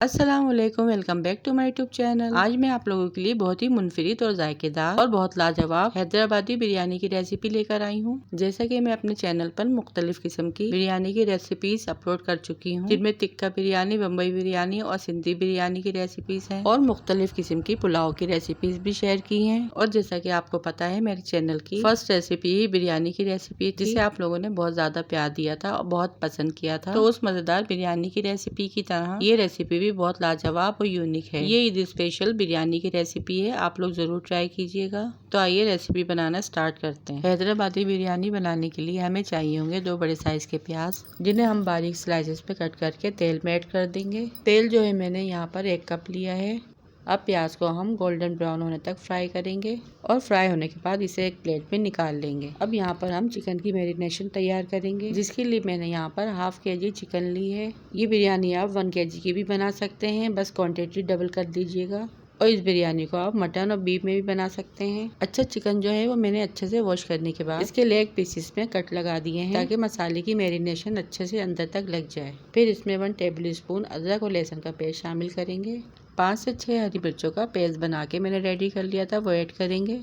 अस्सलामुअलैकुम, welcome back to my YouTube channel. आज मैं आप लोगों के लिए बहुत ही मुनफरिद और जायकेदार और बहुत लाजवाब हैदराबादी बिरयानी की रेसिपी लेकर आई हूँ। जैसा कि मैं अपने चैनल पर मुख्तलिफ किस्म की बिरयानी की रेसिपीज अपलोड कर चुकी हूँ, जिनमें टिक्का बिरयानी, बम्बई बिरयानी और सिंधी बिरयानी की रेसिपीज है और मुख्तलिफ किस्म की पुलाव की रेसिपीज भी शेयर की है। और जैसा की आपको पता है, मेरे चैनल की फर्स्ट रेसिपी ही बिरयानी की रेसिपी थी, जिसे आप लोगों ने बहुत ज्यादा प्यार दिया था और बहुत पसंद किया था। तो उस मजेदार बिरयानी की रेसिपी की तरह ये रेसिपी बहुत लाजवाब और यूनिक है। ये ईद स्पेशल बिरयानी की रेसिपी है, आप लोग जरूर ट्राई कीजिएगा। तो आइए रेसिपी बनाना स्टार्ट करते हैं। हैदराबादी बिरयानी बनाने के लिए हमें चाहिए होंगे 2 बड़े साइज के प्याज, जिन्हें हम बारीक स्लाइसेस पे कट करके तेल में ऐड कर देंगे। तेल जो है मैंने यहाँ पर 1 कप लिया है। अब प्याज को हम गोल्डन ब्राउन होने तक फ्राई करेंगे और फ्राई होने के बाद इसे एक प्लेट में निकाल लेंगे। अब यहाँ पर हम चिकन की मैरिनेशन तैयार करेंगे, जिसके लिए मैंने यहाँ पर हाफ केजी चिकन ली है। ये बिरयानी आप 1 केजी की भी बना सकते हैं, बस क्वांटिटी डबल कर दीजिएगा। और इस बिरयानी को आप मटन और बीफ में भी बना सकते हैं। अच्छा, चिकन जो है वो मैंने अच्छे से वॉश करने के बाद इसके लेग पीसेस में कट लगा दिए हैं, ताकि मसाले की मैरिनेशन अच्छे से अंदर तक लग जाए। फिर इसमें 1 टेबल स्पून अदरक और लहसुन का पेस्ट शामिल करेंगे। 5 से 6 हरी मिर्चों का पेस्ट बना के मैंने रेडी कर लिया था, वो ऐड करेंगे।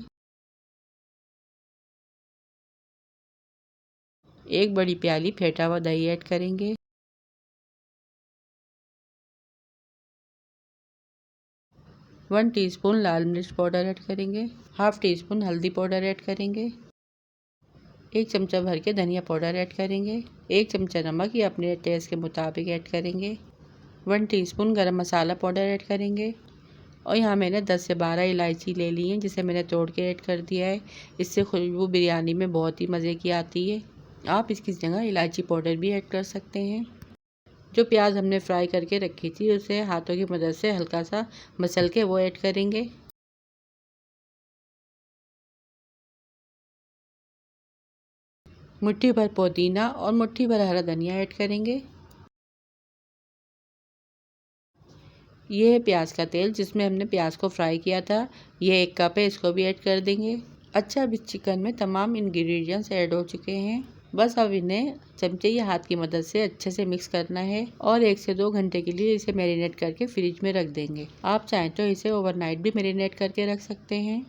1 बड़ी प्याली फेंटा हुआ दही ऐड करेंगे। 1 टीस्पून लाल मिर्च पाउडर ऐड करेंगे। हाफ टी स्पून हल्दी पाउडर ऐड करेंगे। 1 चमचा भर के धनिया पाउडर ऐड करेंगे। 1 चमचा नमक या अपने टेस्ट के मुताबिक ऐड करेंगे। 1 टीस्पून गरम मसाला पाउडर ऐड करेंगे। और यहाँ मैंने 10 से 12 इलायची ले ली हैं, जिसे मैंने तोड़ के ऐड कर दिया है। इससे खुशबू बिरयानी में बहुत ही मज़े की आती है। आप इसकी जगह इलायची पाउडर भी ऐड कर सकते हैं। जो प्याज हमने फ्राई करके रखी थी, उसे हाथों की मदद से हल्का सा मसल के वो ऐड करेंगे। मुट्ठी भर पुदीना और मुट्ठी भर हरा धनिया ऐड करेंगे। ये है प्याज का तेल, जिसमें हमने प्याज को फ्राई किया था। ये 1 कप है, इसको भी ऐड कर देंगे। अच्छा, अब इस चिकन में तमाम इंग्रेडिएंट्स ऐड हो चुके हैं। बस अब इन्हें चमचे या हाथ की मदद से अच्छे से मिक्स करना है और 1 से 2 घंटे के लिए इसे मैरिनेट करके फ्रिज में रख देंगे। आप चाहें तो इसे ओवरनाइट भी मैरिनेट करके रख सकते हैं।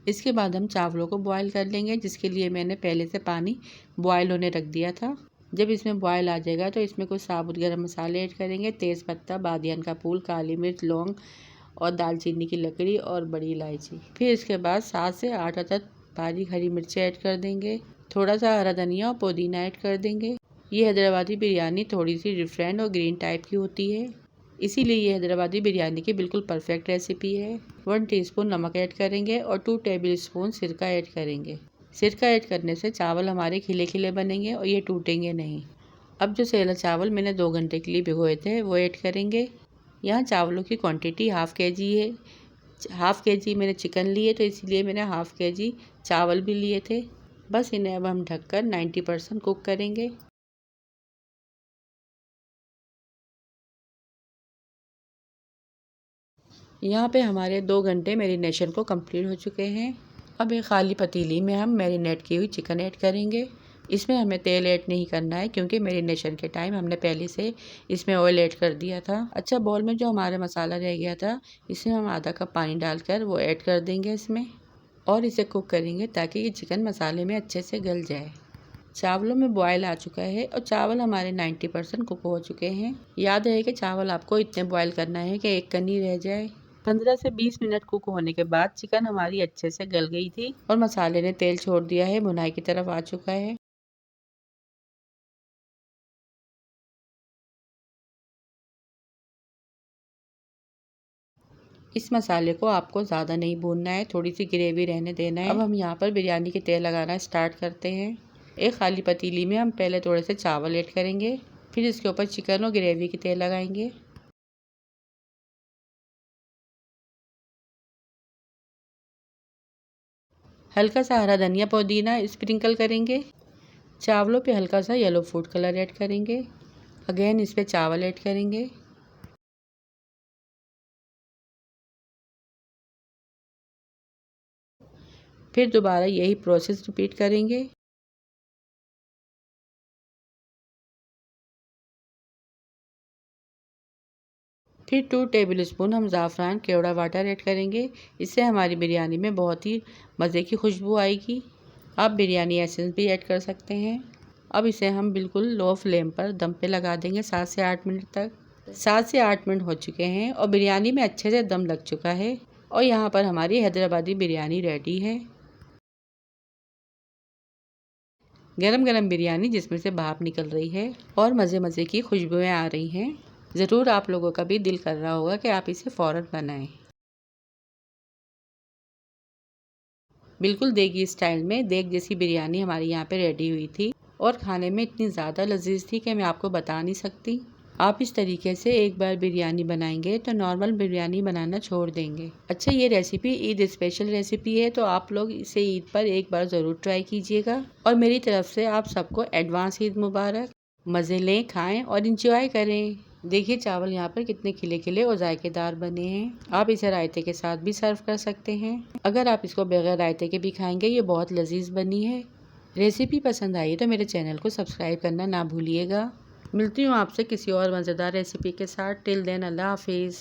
इसके बाद हम चावलों को बॉईल कर लेंगे, जिसके लिए मैंने पहले से पानी बॉईल होने रख दिया था। जब इसमें बॉयल आ जाएगा तो इसमें कुछ साबुत गरम मसाले ऐड करेंगे। तेज़ पत्ता, बादियान का फूल, काली मिर्च, लौंग और दालचीनी की लकड़ी और बड़ी इलायची। फिर इसके बाद 7 से 8 अदद बारीक हरी मिर्ची ऐड कर देंगे। थोड़ा सा हरा धनिया और पुदीना ऐड कर देंगे। ये हैदराबादी बिरयानी थोड़ी सी डिफरेंट और ग्रीन टाइप की होती है, इसीलिए ये हैदराबादी बिरयानी की बिल्कुल परफेक्ट रेसिपी है। 1 टीस्पून नमक ऐड करेंगे और 2 टेबल स्पून सिरका ऐड करेंगे। सिरका ऐड करने से चावल हमारे खिले खिले बनेंगे और ये टूटेंगे नहीं। अब जो सेला चावल मैंने 2 घंटे के लिए भिगोए थे, वो ऐड करेंगे। यहाँ चावलों की क्वांटिटी हाफ केजी है। हाफ केजी मैंने चिकन लिए, तो इसलिए मैंने हाफ केजी चावल भी लिए थे। बस इन्हें अब हम ढककर 90% कुक करेंगे। यहाँ पे हमारे 2 घंटे मैरिनेशन को कंप्लीट हो चुके हैं। अब एक खाली पतीली में हम मैरिनेट की हुई चिकन ऐड करेंगे। इसमें हमें तेल ऐड नहीं करना है, क्योंकि मैरिनेशन के टाइम हमने पहले से इसमें ऑयल ऐड कर दिया था। अच्छा, बाउल में जो हमारा मसाला रह गया था, इसमें हम आधा कप पानी डालकर वो ऐड कर देंगे इसमें और इसे कुक करेंगे, ताकि ये चिकन मसाले में अच्छे से गल जाए। चावलों में बॉयल आ चुका है और चावल हमारे 90% कुक हो चुके हैं। याद रहे कि चावल आपको इतने बॉयल करना है कि एक कनी रह जाए। 15 से 20 मिनट कुक होने के बाद चिकन हमारी अच्छे से गल गई थी और मसाले ने तेल छोड़ दिया है, भुनाई की तरफ आ चुका है। इस मसाले को आपको ज़्यादा नहीं भूनना है, थोड़ी सी ग्रेवी रहने देना है। अब हम यहाँ पर बिरयानी के तेल लगाना स्टार्ट करते हैं। एक खाली पतीली में हम पहले थोड़े से चावल ऐड करेंगे, फिर इसके ऊपर चिकन और ग्रेवी के तेल लगाएंगे। हल्का सा हरा धनिया पुदीना स्प्रिंकल करेंगे। चावलों पे हल्का सा येलो फूड कलर ऐड करेंगे। अगेन इस पे चावल ऐड करेंगे। फिर दोबारा यही प्रोसेस रिपीट करेंगे। फिर 2 टेबलस्पून हम ज़ाफ़रान केवड़ा वाटर ऐड करेंगे। इससे हमारी बिरयानी में बहुत ही मज़े की खुशबू आएगी। आप बिरयानी एसेंस भी ऐड कर सकते हैं। अब इसे हम बिल्कुल लो फ्लेम पर दम पे लगा देंगे 7 से 8 मिनट तक। 7 से 8 मिनट हो चुके हैं और बिरयानी में अच्छे से दम लग चुका है और यहाँ पर हमारी हैदराबादी बिरयानी रेडी है। गरम गरम बिरयानी जिसमें से भाप निकल रही है और मज़े मज़े की खुशबुएं आ रही हैं। ज़रूर आप लोगों का भी दिल कर रहा होगा कि आप इसे फ़ौरन बनाएं। बिल्कुल देगी स्टाइल में देग जैसी बिरयानी हमारी यहाँ पे रेडी हुई थी और खाने में इतनी ज़्यादा लजीज थी कि मैं आपको बता नहीं सकती। आप इस तरीके से एक बार बिरयानी बनाएंगे तो नॉर्मल बिरयानी बनाना छोड़ देंगे। अच्छा, ये रेसिपी ईद स्पेशल रेसिपी है तो आप लोग इसे ईद पर एक बार ज़रूर ट्राई कीजिएगा और मेरी तरफ से आप सबको एडवांस ईद मुबारक। मज़े लें, खाएं और इंजॉय करें। देखिए चावल यहाँ पर कितने खिले खिले और जायकेदार बने हैं। आप इसे रायते के साथ भी सर्व कर सकते हैं। अगर आप इसको बगैर रायते के भी खाएंगे ये बहुत लजीज बनी है। रेसिपी पसंद आई तो मेरे चैनल को सब्सक्राइब करना ना भूलिएगा। मिलती हूँ आपसे किसी और मज़ेदार रेसिपी के साथ। टिल देन अल्लाह हाफिज़।